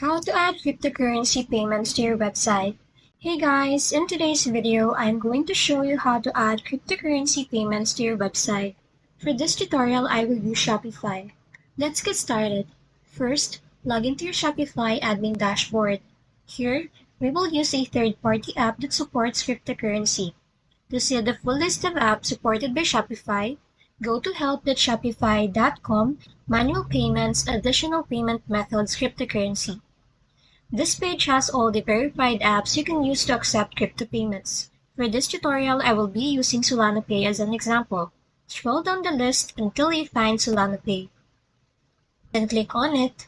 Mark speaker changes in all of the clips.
Speaker 1: How to add cryptocurrency payments to your website. Hey guys, in today's video, I'm going to show you how to add cryptocurrency payments to your website. For this tutorial, I will use Shopify. Let's get started. First, log into your Shopify admin dashboard. Here, we will use a third-party app that supports cryptocurrency. To see the full list of apps supported by Shopify, go to help.shopify.com, manual payments, additional payment methods, cryptocurrency. This page has all the verified apps you can use to accept crypto payments. For this tutorial, I will be using NOWPay as an example. Scroll down the list until you find NOWPay. Then click on it.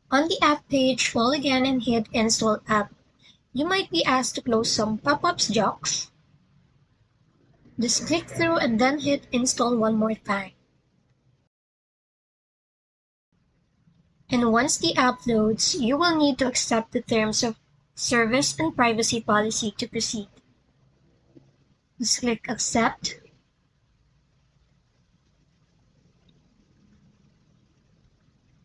Speaker 1: On the app page, scroll again and hit Install App. You might be asked to close some pop-ups jocks. Just click through and then hit Install one more time. And once the app loads, you will need to accept the terms of service and privacy policy to proceed. Just click Accept.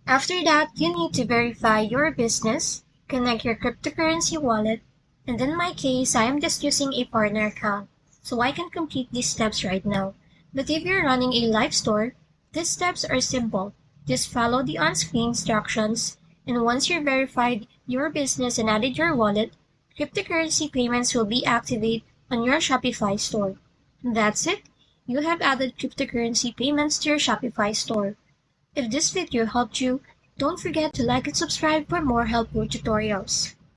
Speaker 1: After that, you need to verify your business, connect your cryptocurrency wallet, and in my case, I am just using a partner account, so I can complete these steps right now. But if you're running a live store, these steps are simple. Just follow the on-screen instructions, and once you've verified your business and added your wallet, cryptocurrency payments will be activated on your Shopify store. And that's it. You have added cryptocurrency payments to your Shopify store. If this video helped you, don't forget to like and subscribe for more helpful tutorials.